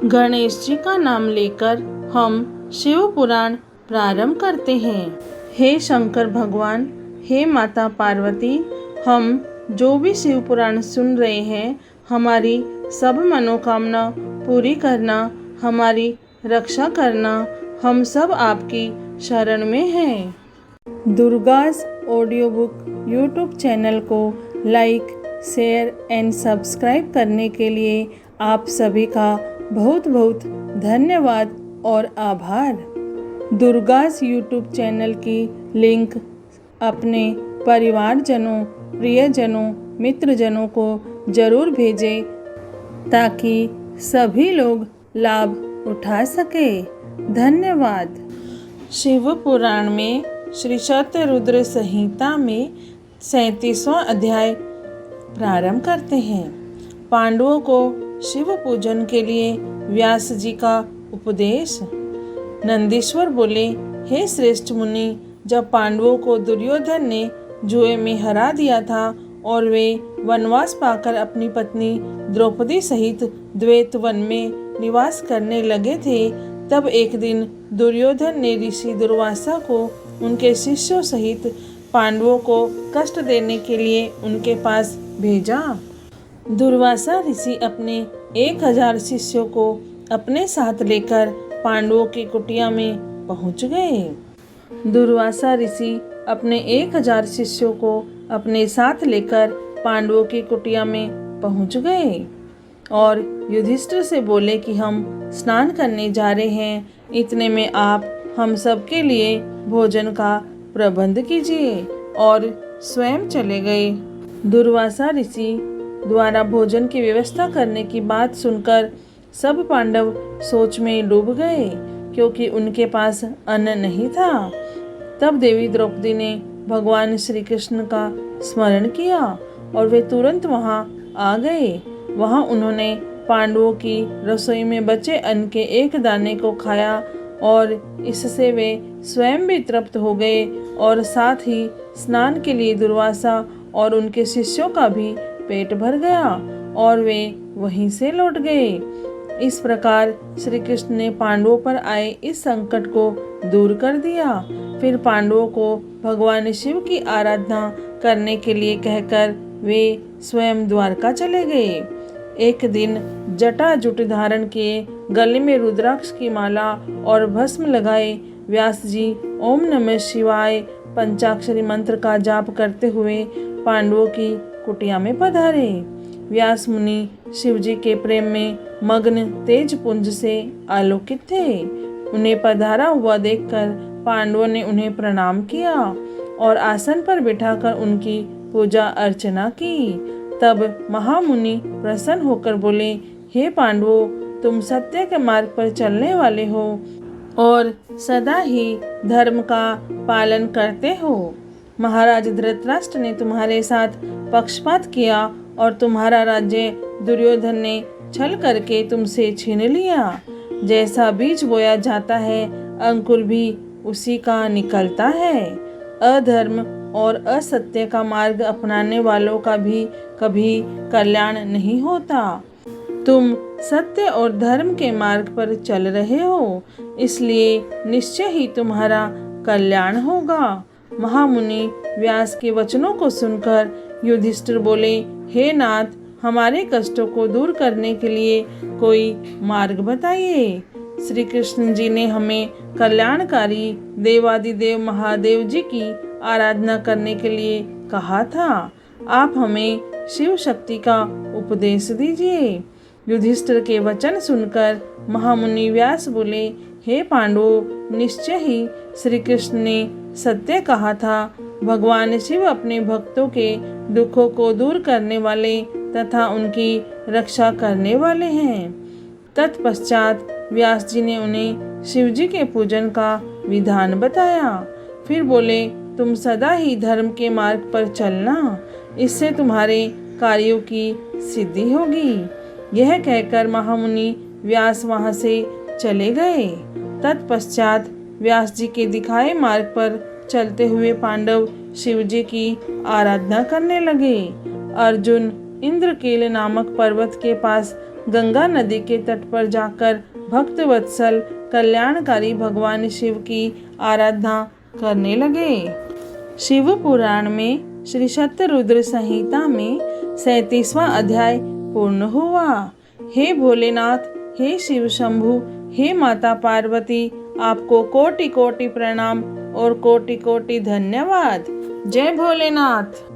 गणेश जी का नाम लेकर हम शिव पुराण प्रारंभ करते हैं। हे शंकर भगवान, हे माता पार्वती, हम जो भी शिव पुराण सुन रहे हैं, हमारी सब मनोकामना पूरी करना, हमारी रक्षा करना, हम सब आपकी शरण में हैं। दुर्गास ऑडियो बुक यूट्यूब चैनल को लाइक, शेयर एंड सब्सक्राइब करने के लिए आप सभी का बहुत बहुत धन्यवाद और आभार। दुर्गास यूट्यूब चैनल की लिंक अपने परिवारजनों, प्रियजनों, मित्रजनों को ज़रूर भेजें ताकि सभी लोग लाभ उठा सके। धन्यवाद। शिव पुराण में श्री शतरुद्र संहिता में 37वां अध्याय प्रारंभ करते हैं। पांडवों को शिव पूजन के लिए व्यास जी का उपदेश। नंदीश्वर बोले, हे श्रेष्ठ मुनि, जब पांडवों को दुर्योधन ने जुए में हरा दिया था और वे वनवास पाकर अपनी पत्नी द्रौपदी सहित द्वैत वन में निवास करने लगे थे, तब एक दिन दुर्योधन ने ऋषि दुर्वासा को उनके शिष्यों सहित पांडवों को कष्ट देने के लिए उनके पास भेजा। दुर्वासा ऋषि अपने 1000 शिष्यों को अपने साथ लेकर पांडवों की कुटिया में पहुंच गए। दुर्वासा ऋषि अपने 1000 शिष्यों को अपने साथ लेकर पांडवों की कुटिया में पहुंच गए और युधिष्ठिर से बोले कि हम स्नान करने जा रहे हैं, इतने में आप हम सब के लिए भोजन का प्रबंध कीजिए, और स्वयं चले गए। दुर्वासा ऋषि द्वारा भोजन की व्यवस्था करने की बात सुनकर सब पांडव सोच में डूब गए, क्योंकि उनके पास अन्न नहीं था। तब देवी द्रौपदी ने भगवान श्री कृष्ण का स्मरण किया और वे तुरंत वहां आ गए। वहां उन्होंने पांडवों की रसोई में बचे अन्न के एक दाने को खाया और इससे वे स्वयं भी तृप्त हो गए, और साथ ही स्नान के लिए दुर्वासा और उनके शिष्यों का भी पेट भर गया और वे वहीं से लौट गए। इस प्रकार श्री कृष्ण ने पांडवों पर आए इस संकट को दूर कर दिया। फिर पांडवों को भगवान शिव की आराधना करने के लिए कहकर वे स्वयं द्वारका चले गए। एक दिन जटा जुट धारण किए, गले में रुद्राक्ष की माला और भस्म लगाए व्यास जी ओम नमः शिवाय पंचाक्षरी मंत्र का जाप करते हुए पांडवों की कुटिया में पधारे। व्यास मुनि शिवजी के प्रेम में मग्न तेज पुंज से आलोकित थे। उन्हें पधारा हुआ देखकर पांडवों ने उन्हें प्रणाम किया और आसन पर बिठाकर उनकी पूजा अर्चना की। तब महामुनि प्रसन्न होकर बोले, हे पांडवों, तुम सत्य के मार्ग पर चलने वाले हो और सदा ही धर्म का पालन करते हो। महाराज धृतराष्ट्र ने तुम्हारे साथ पक्षपात किया और तुम्हारा राज्य दुर्योधन ने छल करके तुमसे छीन लिया। जैसा बीज बोया जाता है, अंकुर भी उसी का निकलता है। अधर्म और असत्य का मार्ग अपनाने वालों का भी कभी कल्याण नहीं होता। तुम सत्य और धर्म के मार्ग पर चल रहे हो, इसलिए निश्चय ही तुम्हारा कल्याण होगा। महामुनि व्यास के वचनों को सुनकर युधिष्ठिर बोले, हे नाथ, हमारे कष्टों को दूर करने के लिए कोई मार्ग बताइए। श्री कृष्ण जी ने हमें कल्याणकारी देवादिदेव महादेव जी की आराधना करने के लिए कहा था। आप हमें शिव शक्ति का उपदेश दीजिए। युधिष्ठिर के वचन सुनकर महामुनि व्यास बोले, हे पांडवों, निश्चय ही श्री कृष्ण ने सत्य कहा था। भगवान शिव अपने भक्तों के दुखों को दूर करने वाले तथा उनकी रक्षा करने वाले हैं। तत्पश्चात व्यास जी ने उन्हें शिव जी के पूजन का विधान बताया। फिर बोले, तुम सदा ही धर्म के मार्ग पर चलना, इससे तुम्हारे कार्यों की सिद्धि होगी। यह कहकर महामुनि व्यास वहां से चले गए। तत्पश्चात व्यास जी के दिखाए मार्ग पर चलते हुए पांडव शिव जी की आराधना करने लगे। अर्जुन इंद्रकील नामक पर्वत के पास गंगा नदी के तट पर जाकर भक्त वत्सल कल्याणकारी भगवान शिव की आराधना करने लगे। शिव पुराण में श्री शतरुद्र संहिता में 37वां अध्याय पूर्ण हुआ। हे भोलेनाथ, हे शिव शंभु, हे माता पार्वती, आपको कोटि कोटि प्रणाम और कोटि कोटि धन्यवाद। जय भोलेनाथ।